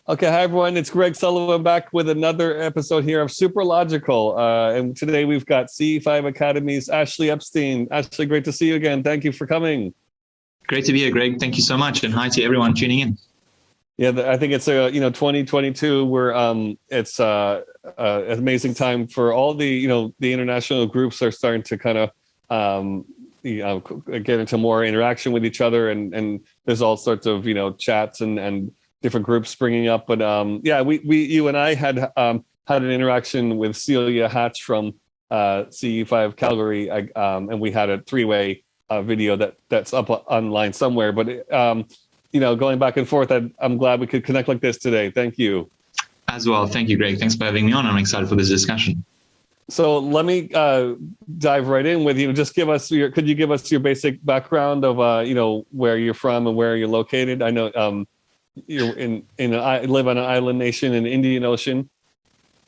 Okay, hi everyone. It's Greg Sullivan back with another episode here of Superlogical. And today we've got CE-5 Academy's Ashley Epstein. Ashley, great to see you again. Thank you for coming. Great to be here, Greg. Thank you so much, and hi to everyone tuning in. Yeah, I think it's 2022. It's an amazing time for all the the international groups are starting to kind of get into more interaction with each other, and there's all sorts of chats and different groups springing up. But you and I had an interaction with Celia Hatch from CE-5 Calgary, and we had a three-way video that's up online somewhere. But going back and forth, I'm glad we could connect like this today. Thank you. As well. Thank you, Greg. Thanks for having me on. I'm excited for this discussion. So let me dive right in with you. Just could you give us your basic background of where you're from and where you're located? I know you live on an island nation in the Indian Ocean.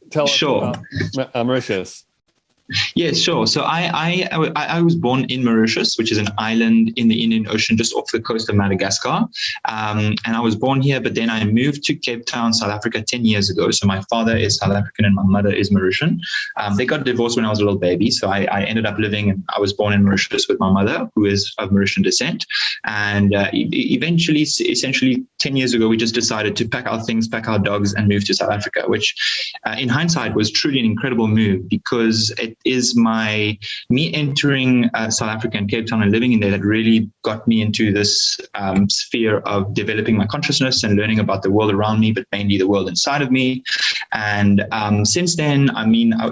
Tell us about Mauritius. Yeah, sure. So I was born in Mauritius, which is an island in the Indian Ocean just off the coast of Madagascar. And I was born here, but then I moved to Cape Town, South Africa 10 years ago. So my father is South African and my mother is Mauritian. They got divorced when I was a little baby. So I ended up living, and I was born in Mauritius with my mother, who is of Mauritian descent. And eventually, essentially 10 years ago, we just decided to pack our things, pack our dogs, and move to South Africa, which in hindsight was truly an incredible move, because it is me entering South Africa and Cape Town and living in there that really got me into this sphere of developing my consciousness and learning about the world around me, but mainly the world inside of me. And since then,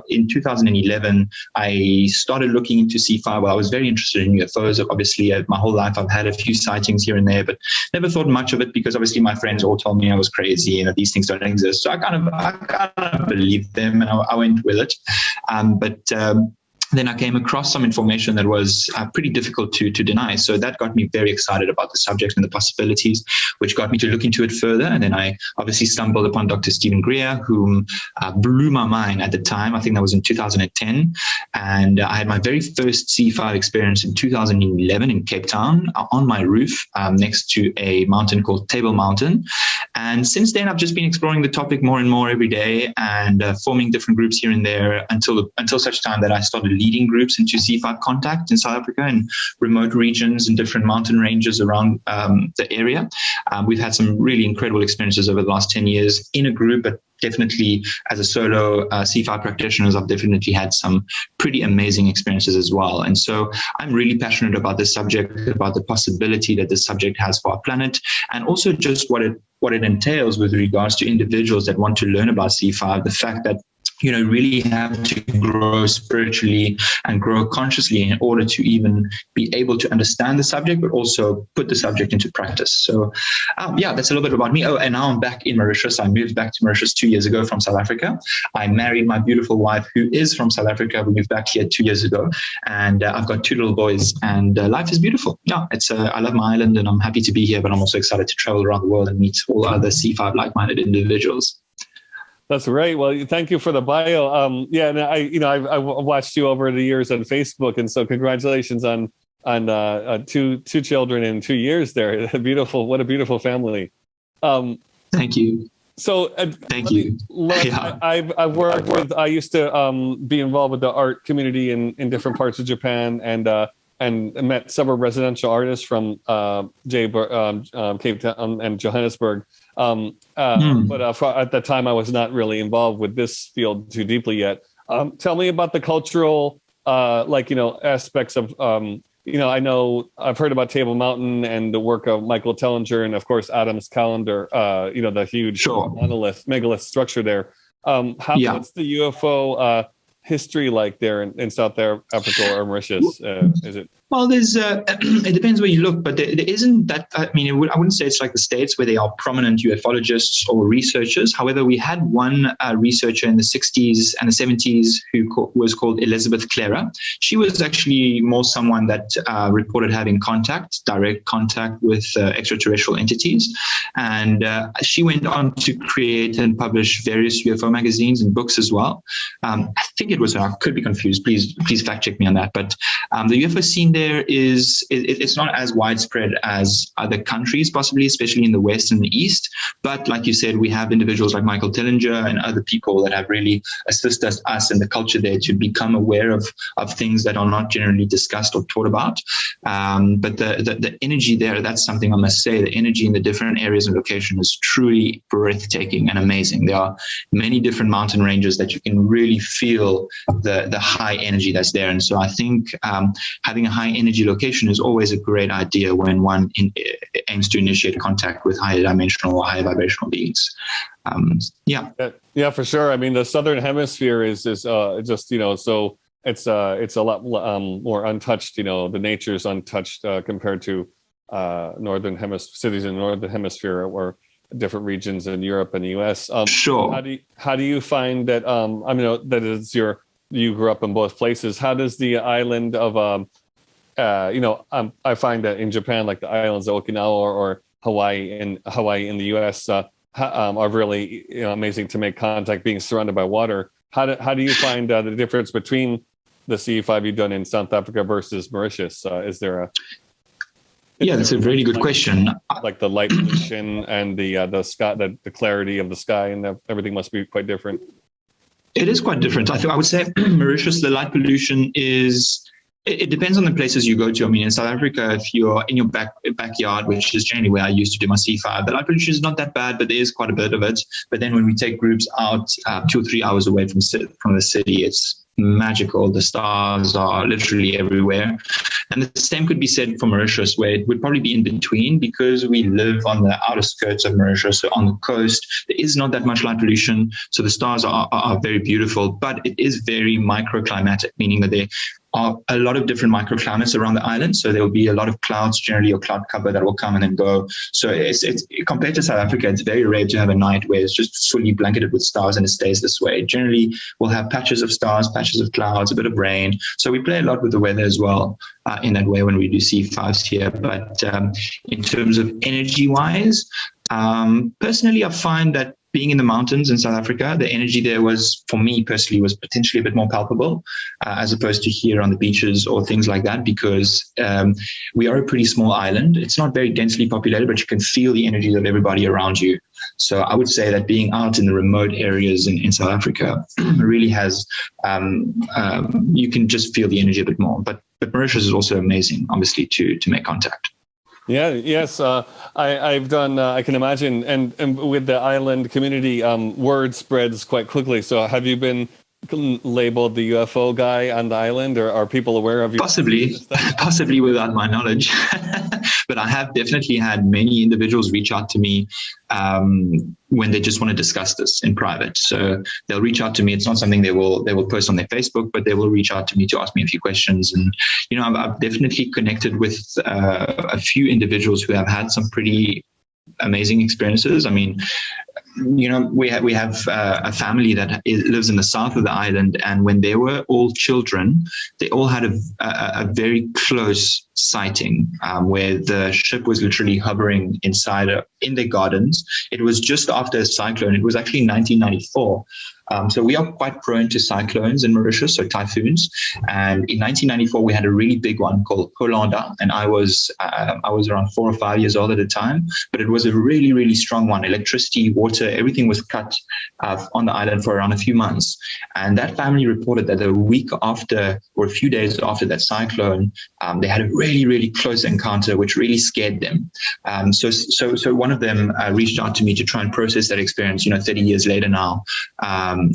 in 2011, I started looking into CE-5. Well, I was very interested in UFOs. Obviously, my whole life I've had a few sightings here and there, but never thought much of it because obviously my friends all told me I was crazy and that these things don't exist. So I kind of believed them, and I went with it. Then I came across some information that was pretty difficult to deny. So that got me very excited about the subject and the possibilities, which got me to look into it further. And then I obviously stumbled upon Dr. Stephen Greer, whom blew my mind at the time. I think that was in 2010. And I had my very first CE-5 experience in 2011 in Cape Town on my roof next to a mountain called Table Mountain. And since then, I've just been exploring the topic more and more every day and forming different groups here and there until such time that I started leading groups into CE-5 contact in South Africa and remote regions and different mountain ranges around the area. We've had some really incredible experiences over the last 10 years in a group, but definitely as a solo CE-5 practitioners, I've definitely had some pretty amazing experiences as well. And so I'm really passionate about this subject, about the possibility that this subject has for our planet, and also just what it entails with regards to individuals that want to learn about CE-5, the fact that really have to grow spiritually and grow consciously in order to even be able to understand the subject, but also put the subject into practice. So, that's a little bit about me. Oh, and now I'm back in Mauritius. I moved back to Mauritius 2 years ago from South Africa. I married my beautiful wife, who is from South Africa. We moved back here 2 years ago, and I've got 2 little boys, and life is beautiful. Yeah, I love my island, and I'm happy to be here, but I'm also excited to travel around the world and meet all other CE-5 like-minded individuals. That's right. Well, thank you for the bio. And I've watched you over the years on Facebook, and so congratulations on two children in 2 years there. What a beautiful family. Thank you. So thank you. I've worked with. I used to be involved with the art community in different parts of Japan, and met several residential artists from Cape Town and Johannesburg. But at the time, I was not really involved with this field too deeply yet. Tell me about the cultural, aspects of, I know I've heard about Table Mountain and the work of Michael Tellinger, and of course Adam's calendar. The huge megalith structure there. What's the UFO history like there in South Africa or Mauritius? Is it? Well, there's it depends where you look, but there isn't that. I wouldn't say it's like the States where they are prominent ufologists or researchers. However, we had one researcher in the 60s and the 70s who was called Elizabeth Clara. She was actually more someone that reported having direct contact with extraterrestrial entities. And she went on to create and publish various UFO magazines and books as well. I think it was, I could be confused. Please fact check me on that. But the UFO scene there there is, it's not as widespread as other countries, possibly, especially in the West and the East. But like you said, we have individuals like Michael Tillinger and other people that have really assisted us in the culture there to become aware of things that are not generally discussed or taught about. But the energy there, that's something I must say, the energy in the different areas and location is truly breathtaking and amazing. There are many different mountain ranges that you can really feel the high energy that's there. And so I think having a high energy location is always a great idea when one aims to initiate contact with higher dimensional or higher vibrational beings. Yeah, for sure. I mean, the southern hemisphere is just, so it's a lot more untouched. The nature is untouched compared to cities in the northern hemisphere or different regions in Europe and the U.S. Sure. How do you find that? You grew up in both places. How does the island of I find that in Japan, like the islands of Okinawa or Hawaii in the U.S. Are really amazing to make contact, being surrounded by water. How do you find the difference between the CE-5 you've done in South Africa versus Mauritius? Is there a that's a really good question. Like the light pollution and the sky, the clarity of the sky, and everything must be quite different. It is quite different. I would say Mauritius, the light pollution is. It depends on the places you go to. I mean, in South Africa, if you're in your backyard, which is generally where I used to do my CE-5, the light pollution is not that bad, but there is quite a bit of it. But then when we take groups out 2 or 3 hours away from the city, it's magical. The stars are literally everywhere. And the same could be said for Mauritius, where it would probably be in between because we live on the outer skirts of Mauritius, so on the coast. There is not that much light pollution, so the stars are very beautiful, but it is very microclimatic, meaning that there are a lot of different microclimates around the island. So there will be a lot of clouds generally or cloud cover that will come and then go. So it's compared to South Africa, it's very rare to have a night where it's just fully blanketed with stars and it stays this way. Generally, we'll have patches of stars, patches of clouds, a bit of rain. So we play a lot with the weather as well in that way when we do CE-5s here. But in terms of energy-wise, personally, I find that being in the mountains in South Africa, the energy there was, for me personally, was potentially a bit more palpable as opposed to here on the beaches or things like that, because we are a pretty small island. It's not very densely populated, but you can feel the energy of everybody around you. So I would say that being out in the remote areas in South Africa really has, you can just feel the energy a bit more. But Mauritius is also amazing, obviously, to make contact. Yeah, yes, I've done, I can imagine, and with the island community, word spreads quite quickly. So have you been labeled the UFO guy on the island, or are people aware of you? Possibly without my knowledge. But I have definitely had many individuals reach out to me when they just want to discuss this in private. So they'll reach out to me. It's not something they will post on their Facebook, but they will reach out to me to ask me a few questions. And I've definitely connected with a few individuals who have had some pretty amazing experiences. I mean, we have a family that lives in the south of the island, and when they were all children, they all had a very close sighting where the ship was literally hovering in their gardens. It was just after a cyclone. It was actually 1994. So we are quite prone to cyclones in Mauritius, so typhoons. And in 1994, we had a really big one called Hollanda, and I was around 4 or 5 years old at the time. But it was a really, really strong one. Electricity, water, everything was cut on the island for around a few months. And that family reported that a week after, or a few days after that cyclone, they had a really, really close encounter, which really scared them. So one of them reached out to me to try and process that experience, 30 years later now.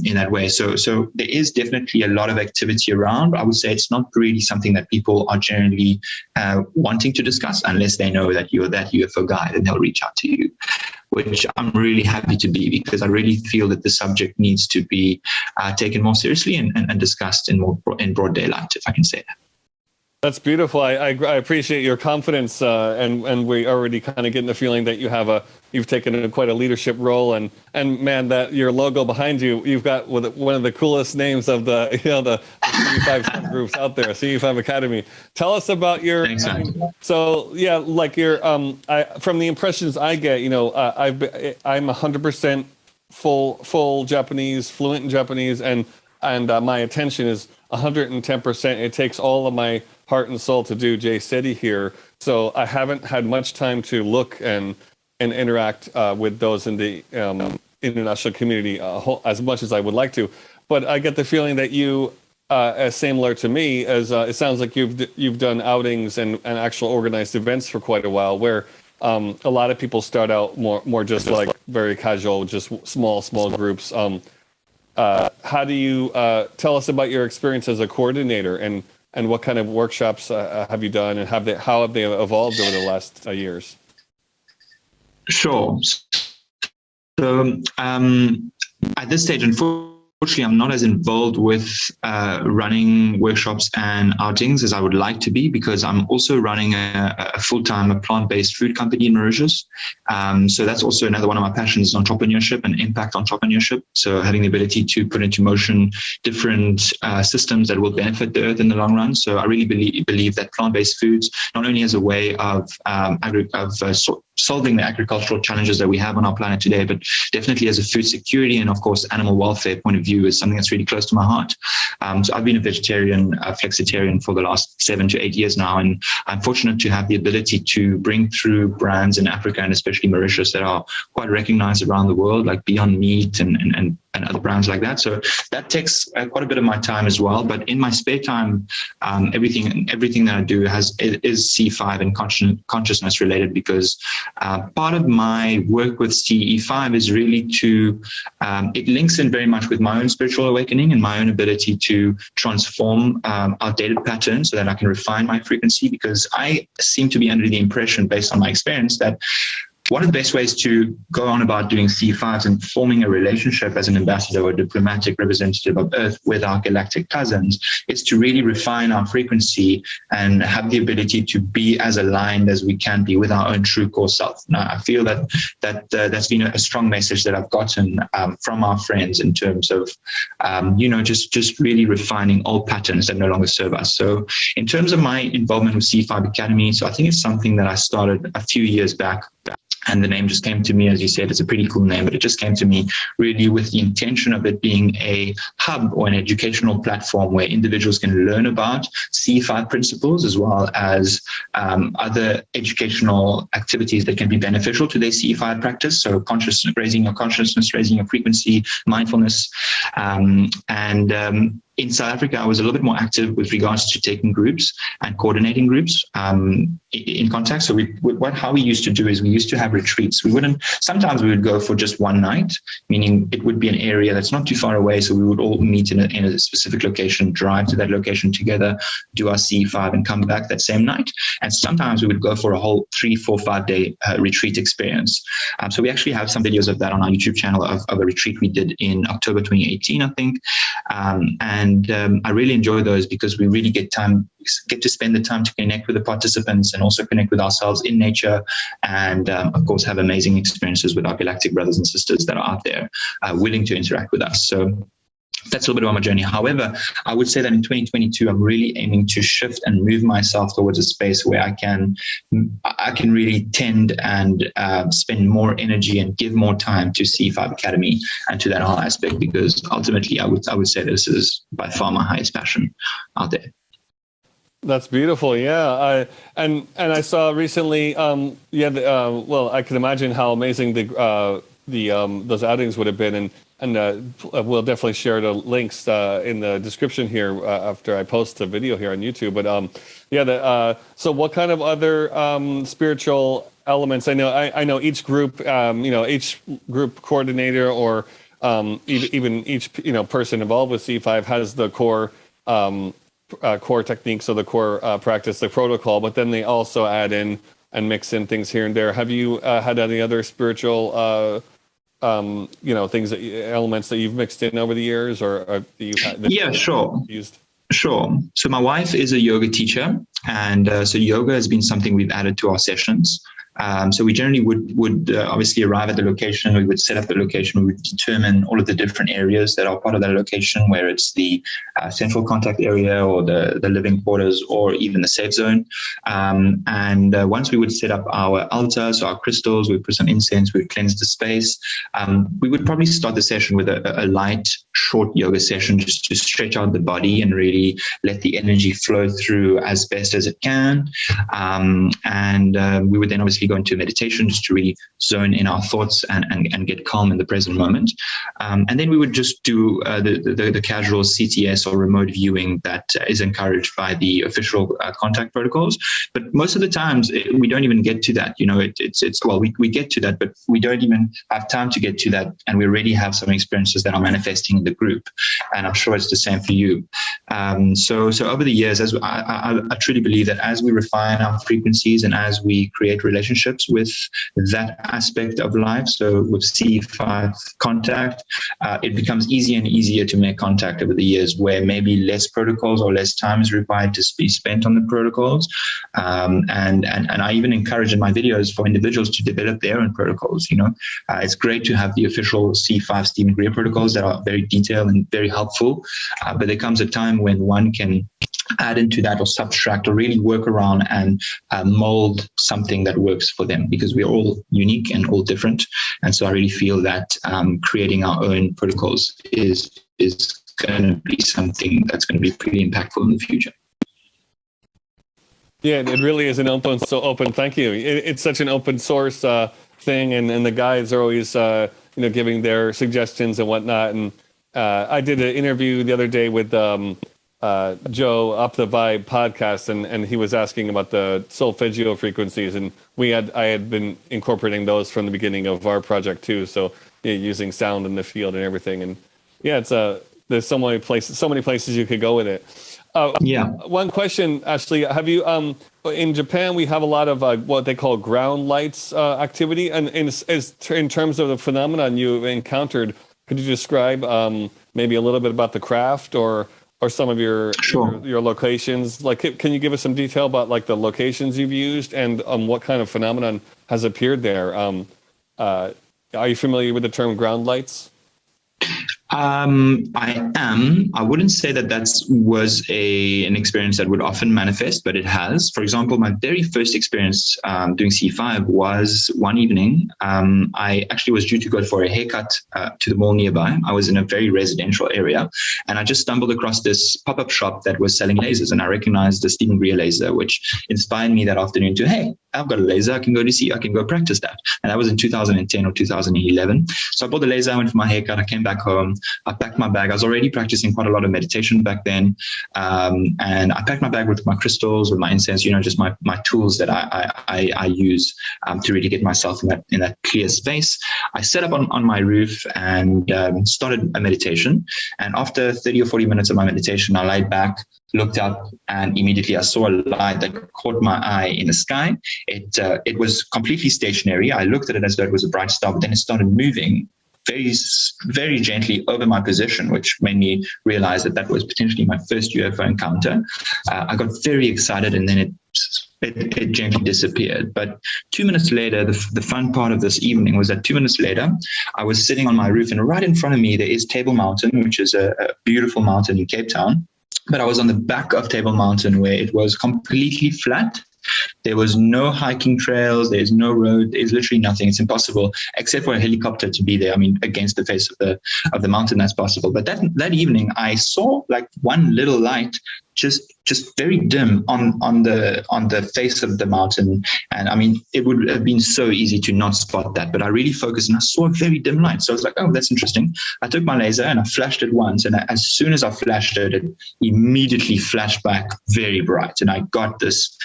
In that way. So there is definitely a lot of activity around. I would say it's not really something that people are generally wanting to discuss unless they know that you're that UFO guy, and they'll reach out to you, which I'm really happy to be, because I really feel that the subject needs to be taken more seriously and discussed in broad daylight, if I can say that. That's beautiful. I appreciate your confidence, and we already kind of getting the feeling that you've taken quite a leadership role, and man, that your logo behind you, you've got one of the coolest names of the CE-5 groups out there, CE-5 Academy. Tell us about your. Thanks, so yeah, like your from the impressions I get, I'm 100% full Japanese, fluent in Japanese, and my attention is 110%. It takes all of my heart and soul to do JCETI here. So I haven't had much time to look and interact with those in the international community as much as I would like to. But I get the feeling that you, as similar to me, as it sounds like you've done outings and actual organized events for quite a while, where a lot of people start out more just like very casual, just small groups. How do you tell us about your experience as a coordinator, and what kind of workshops have you done, and how have they evolved over the last years? Sure. So at this stage, unfortunately, I'm not as involved with running workshops and outings as I would like to be, because I'm also running a full-time plant-based food company in Mauritius. So that's also another one of my passions, entrepreneurship and impact entrepreneurship. So having the ability to put into motion different systems that will benefit the earth in the long run. So I really believe that plant-based foods, not only as a way of solving the agricultural challenges that we have on our planet today, but definitely as a food security and, of course, animal welfare point of view, is something that's really close to my heart. So I've been a vegetarian, flexitarian for the last 7 to 8 years now, and I'm fortunate to have the ability to bring through brands in Africa and especially Mauritius that are quite recognized around the world, like Beyond Meat and other brands like that. So that takes quite a bit of my time as well. But in my spare time, everything that I do is CE-5 and consciousness related, because part of my work with CE-5 is really to, it links in very much with my own spiritual awakening and my own ability to transform outdated patterns so that I can refine my frequency, because I seem to be under the impression, based on my experience, that one of the best ways to go on about doing CE-5s and forming a relationship as an ambassador or diplomatic representative of Earth with our galactic cousins is to really refine our frequency and have the ability to be as aligned as we can be with our own true core self. Now, I feel that's been a strong message that I've gotten from our friends in terms of, just really refining old patterns that no longer serve us. So in terms of my involvement with CE-5 Academy, so I think it's something that I started a few years back. And the name just came to me, as you said, it's a pretty cool name, but it just came to me really with the intention of it being a hub or an educational platform where individuals can learn about CE-5 principles, as well as other educational activities that can be beneficial to their CE-5 practice. So raising your consciousness, raising your frequency, mindfulness, in South Africa, I was a little bit more active with regards to taking groups and coordinating groups in contact. So how we used to do is we used to have retreats. Sometimes we would go for just one night, meaning it would be an area that's not too far away. So we would all meet in a specific location, drive to that location together, do our CE-5 and come back that same night. And sometimes we would go for a whole 3, 4, 5 day retreat experience. So we actually have some videos of that on our YouTube channel of a retreat we did in October 2018, I think. And I really enjoy those because we really get to spend the time to connect with the participants and also connect with ourselves in nature, and of course have amazing experiences with our galactic brothers and sisters that are out there willing to interact with us. So that's a little bit about my journey. However, I would say that in 2022, I'm really aiming to shift and move myself towards a space where I can really tend and spend more energy and give more time to CE-5 Academy and to that whole aspect, because ultimately I would say this is by far my highest passion out there. That's beautiful. Yeah. I saw recently, well, I can imagine how amazing those outings would have been. And we'll definitely share the links in the description here after I post the video here on YouTube. But so what kind of other spiritual elements? I know each group, each group coordinator or even each person involved with CE-5 has the core techniques, so the core practice, the protocol. But then they also add in and mix in things here and there. Have you had any other spiritual things elements that you've mixed in over the years, or you've had? Yeah, sure. Sure. So my wife is a yoga teacher, and so yoga has been something we've added to our sessions. So we generally would obviously arrive at the location. We would set up the location. We would determine all of the different areas that are part of that location, where it's the central contact area or the living quarters or even the safe zone. And once we would set up our altar, so our crystals, we put some incense, we would cleanse the space. We would probably start the session with a light, short yoga session just to stretch out the body and really let the energy flow through as best as it can. We would then obviously go into meditation just to really zone in our thoughts and get calm in the present moment. And then we would just do the casual CTS or remote viewing that is encouraged by the official contact protocols. But most of the times we don't even get to that. We get to that, but we don't even have time to get to that. And we already have some experiences that are manifesting in the group. And I'm sure it's the same for you. So over the years, as I truly believe that as we refine our frequencies and as we create relationships with that aspect of life, so with CE-5 contact, it becomes easier and easier to make contact over the years, where maybe less protocols or less time is required to be spent on the protocols. And I even encourage in my videos for individuals to develop their own protocols. It's great to have the official CE-5 Stephen Greer protocols that are very detailed and very helpful, but there comes a time when one can add into that or subtract or really work around and mold something that works for them, because we're all unique and all different. And so I really feel that creating our own protocols is going to be something that's going to be pretty impactful in the future. Yeah, it really is an open. Thank you. It's such an open source thing, and the guys are always giving their suggestions and whatnot. And I did an interview the other day with Joe Up the Vibe podcast, and he was asking about the solfeggio frequencies, and I had been incorporating those from the beginning of our project too. So using sound in the field and everything, and it's there's so many places you could go with it. One question, Ashley, have you in Japan we have a lot of what they call ground lights activity, and in terms of the phenomenon you've encountered, could you describe maybe a little bit about the craft or some of your locations? Like, can you give us some detail about like the locations you've used and what kind of phenomenon has appeared there? Are you familiar with the term ground lights? I am. I wouldn't say that was an experience that would often manifest, but it has. For example, my very first experience doing CE-5 was one evening. I actually was due to go for a haircut to the mall nearby. I was in a very residential area, and I just stumbled across this pop-up shop that was selling lasers, and I recognized the Stephen Greer laser, which inspired me that afternoon to, hey, I've got a laser. I can go practice that. And that was in 2010 or 2011. So I bought the laser. I went for my haircut. I came back home. I packed my bag. I was already practicing quite a lot of meditation back then. And I packed my bag with my crystals, with my incense, just my tools that I use to really get myself in that clear space. I set up on my roof and started a meditation. And after 30 or 40 minutes of my meditation, I laid back, looked up, and immediately I saw a light that caught my eye in the sky. It was completely stationary. I looked at it as though it was a bright star, but then it started moving very, very gently over my position, which made me realize that was potentially my first UFO encounter. I got very excited, and then it gently disappeared. But 2 minutes later, the fun part of this evening was that 2 minutes later, I was sitting on my roof, and right in front of me, there is Table Mountain, which is a beautiful mountain in Cape Town. But I was on the back of Table Mountain, where it was completely flat. There was no hiking trails. There's no road. There's literally nothing. It's impossible, except for a helicopter to be there. I mean, against the face of the mountain, that's possible. But that evening, I saw like one little light, just very dim on the face of the mountain. And I mean, it would have been so easy to not spot that, but I really focused and I saw a very dim light. So I was like, oh, that's interesting. I took my laser and I flashed it once. And as soon as I flashed it, it immediately flashed back very bright. And I got this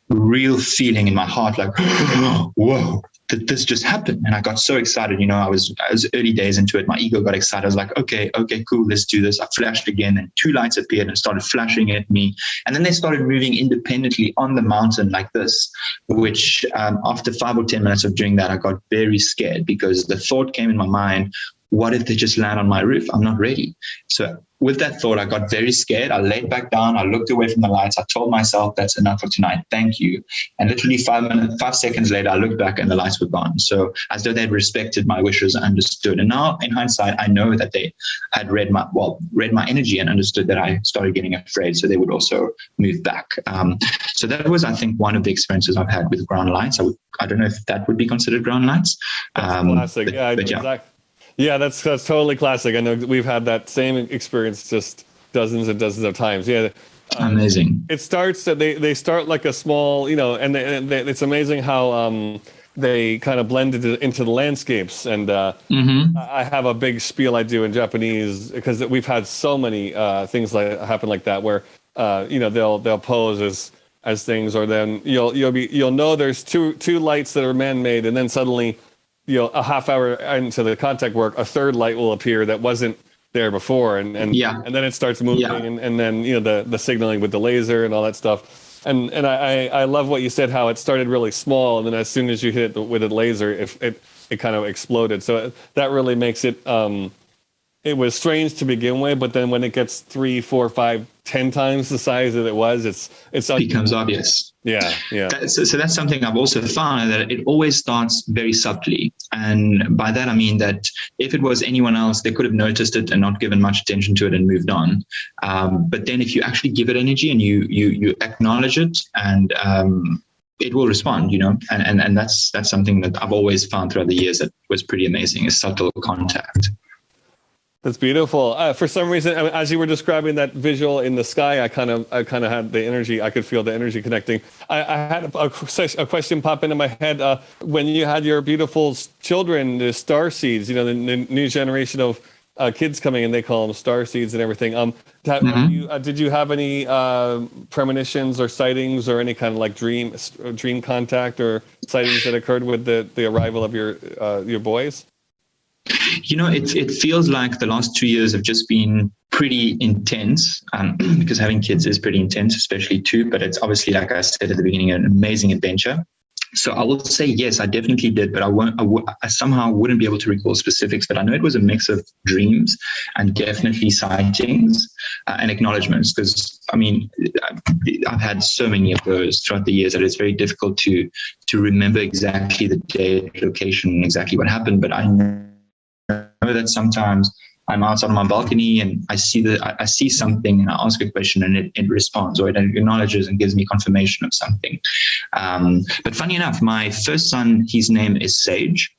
real feeling in my heart, like, whoa, did this just happen? And I got so excited. I was early days into it. My ego got excited. I was like, okay, cool, let's do this. I flashed again, and two lights appeared and started flashing at me. And then they started moving independently on the mountain like this, which after 5 or 10 minutes of doing that, I got very scared, because the thought came in my mind, what if they just land on my roof? I'm not ready. So with that thought, I got very scared. I laid back down. I looked away from the lights. I told myself, that's enough for tonight. Thank you. And literally 5 seconds later, I looked back and the lights were gone. So as though they'd respected my wishes, understood. And now in hindsight, I know that they had read my energy and understood that I started getting afraid. So they would also move back. So that was, I think, one of the experiences I've had with ground lights. I don't know if that would be considered ground lights. That's classic. Yeah, that's totally classic. I know we've had that same experience just dozens and dozens of times. Yeah. Amazing. It starts, they start like a small, and it's amazing how they kind of blend into the landscapes. And I have a big spiel I do in Japanese because we've had so many things happen like that where, they'll pose as things, or then you'll know there's two lights that are man-made, and then suddenly, a half hour into the contact work, a third light will appear that wasn't there before, and then it starts moving, and then the signaling with the laser and all that stuff. And I love what you said, how it started really small, and then as soon as you hit it with a laser, it kind of exploded. So that really makes it. It was strange to begin with, but then when it gets 3, 4, 5, 10 times the size that it was, it becomes obvious. Yeah. So that's something I've also found, that it always starts very subtly. And by that, I mean that if it was anyone else, they could have noticed it and not given much attention to it and moved on. But then if you actually give it energy and you acknowledge it, and it will respond, and that's something that I've always found throughout the years that was pretty amazing, is subtle contact. That's beautiful. For some reason, as you were describing that visual in the sky, I kind of had the energy. I could feel the energy connecting. I had a question pop into my head. When you had your beautiful children, the star seeds, the new generation of kids coming in, they call them star seeds and everything. Did you have any premonitions or sightings or any kind of like dream contact or sightings that occurred with the arrival of your boys? It feels like the last 2 years have just been pretty intense, because having kids is pretty intense, especially two. But it's obviously, like I said at the beginning, an amazing adventure. So I will say, yes, I definitely did, but I somehow wouldn't be able to recall specifics. But I know it was a mix of dreams and definitely sightings and acknowledgements, because I've had so many of those throughout the years that it's very difficult to remember exactly the date, location, and exactly what happened. But I know that sometimes I'm outside on my balcony and I see something, and I ask a question and it responds, or it acknowledges and gives me confirmation of something. But funny enough, my first son, his name is Sage.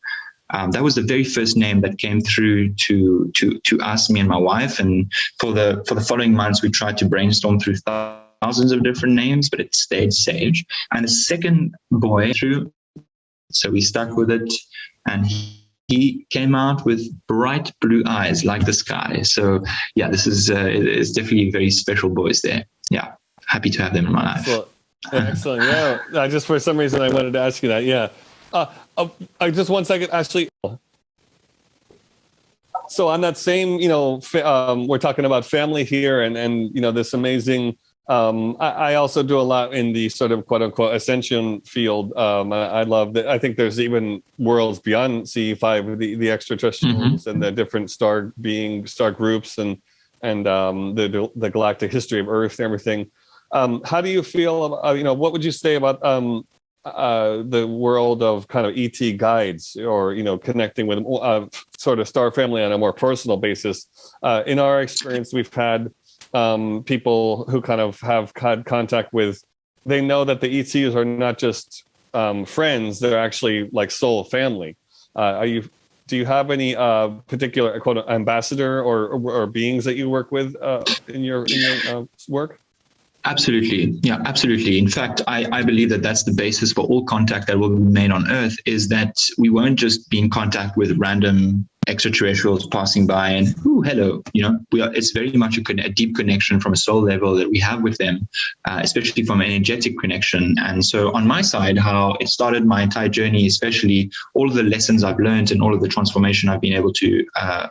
That was the very first name that came through to us, me and my wife. And for the following months, we tried to brainstorm through thousands of different names, but it stayed Sage. And the second boy through, so we stuck with it, and he came out with bright blue eyes like the sky. So yeah, this is it's definitely very special boys there. Yeah, happy to have them in my life. Excellent. Yeah, I just, for some reason, I wanted to ask you that. Yeah. Just 1 second, Ashley. So on that same, we're talking about family here, and this amazing. I also do a lot in the sort of quote unquote ascension field. I love that. I think there's even worlds beyond CE-5, the extraterrestrials and the different star groups and the galactic history of Earth and everything. How do you feel about, what would you say about the world of kind of ET guides, or connecting with sort of star family on a more personal basis? In our experience, we've had people who kind of have had contact with, they know that the ETs are not just friends, they're actually like soul family. Do you have any particular quote ambassador or beings that you work with in your work? Absolutely. Yeah, absolutely. In fact, I believe that that's the basis for all contact that will be made on Earth, is that we won't just be in contact with random extraterrestrials passing by and, ooh, hello, it's very much a deep connection from a soul level that we have with them, especially from an energetic connection. And so on my side, how it started my entire journey, especially all of the lessons I've learned and all of the transformation I've been able to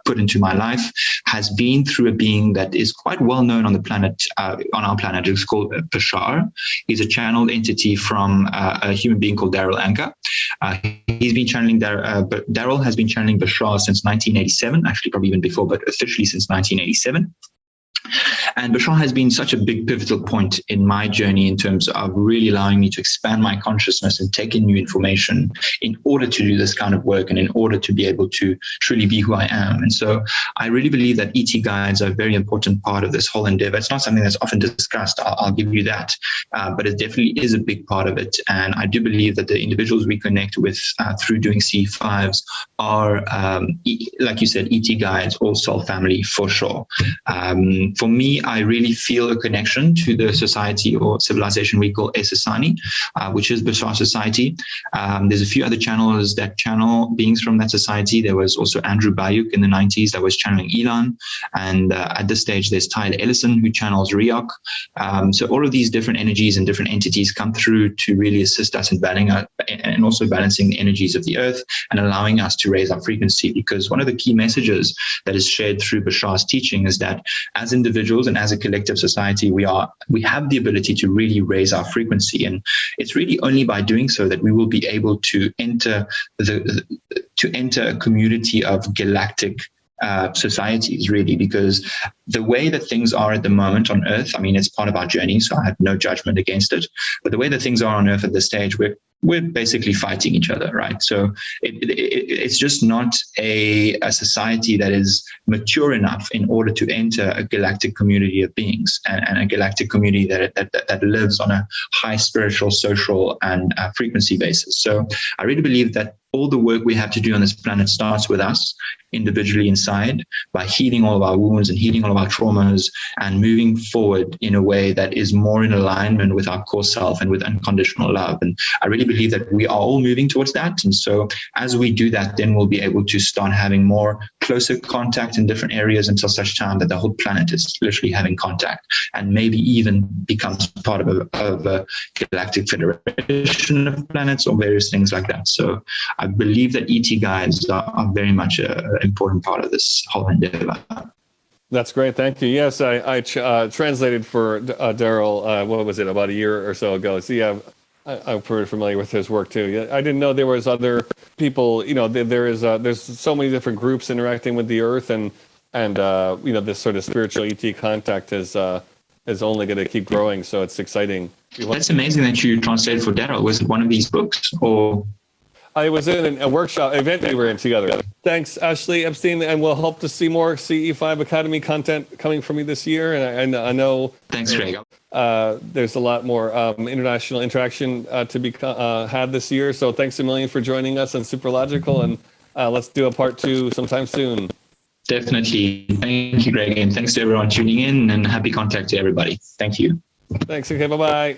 put into my life, has been through a being that is quite well known on the planet, on our planet. It's called Bashar. He's a channeled entity from a human being called Daryl Anka. He's been channeling Daryl has been channeling Bashar since 1987, actually probably even before, but officially since 1987. And Bashar has been such a big pivotal point in my journey in terms of really allowing me to expand my consciousness and take in new information in order to do this kind of work and in order to be able to truly be who I am. And so I really believe that ET guides are a very important part of this whole endeavor. It's not something that's often discussed, I'll give you that, but it definitely is a big part of it. And I do believe that the individuals we connect with through doing CE-5s are, like you said, ET guides or soul family for sure. For me, I really feel a connection to the society or civilization we call Esasani, which is Bashar Society. There's a few other channels that channel beings from that society. There was also Andrew Bayuk in the 90s that was channeling Elon. And at this stage, there's Tyler Ellison who channels Ryok. So all of these different energies and different entities come through to really assist us in and also balancing the energies of the earth and allowing us to raise our frequency. Because one of the key messages that is shared through Bashar's teaching is that as individuals and as a collective society, we have the ability to really raise our frequency. And it's really only by doing so that we will be able to enter a community of galactic societies, really, because the way that things are at the moment on Earth, I mean, it's part of our journey, so I have no judgment against it. But the way that things are on Earth at this stage, we're basically fighting each other, right? So it's just not a society that is mature enough in order to enter a galactic community of beings and a galactic community that lives on a high spiritual, social, and frequency basis. So I really believe that all the work we have to do on this planet starts with us individually inside by healing all of our wounds and healing all of our traumas and moving forward in a way that is more in alignment with our core self and with unconditional love. And I really believe that we are all moving towards that. And so as we do that, then we'll be able to start having more closer contact in different areas until such time that the whole planet is literally having contact and maybe even becomes part of a galactic federation of planets or various things like that. So I believe that ET guides are very much an important part of this whole endeavor. That's great. Thank you. Yes, I translated for Daryl, what was it, about a year or so ago. So yeah, I'm pretty familiar with his work too. I didn't know there was other people, there's so many different groups interacting with the earth and this sort of spiritual ET contact is only going to keep growing. So it's exciting. That's amazing that you translated for Daryl. Was it one of these books or? I was in a workshop event we were in together. Thanks, Ashley Epstein, and we'll hope to see more CE-5 Academy content coming from you this year. And I know. Thanks, Greg. There's a lot more international interaction to be had this year. So thanks a million for joining us on Superlogical, and let's do a part 2 sometime soon. Definitely. Thank you, Greg, and thanks to everyone tuning in, and happy contact to everybody. Thank you. Thanks. Okay. Bye-bye.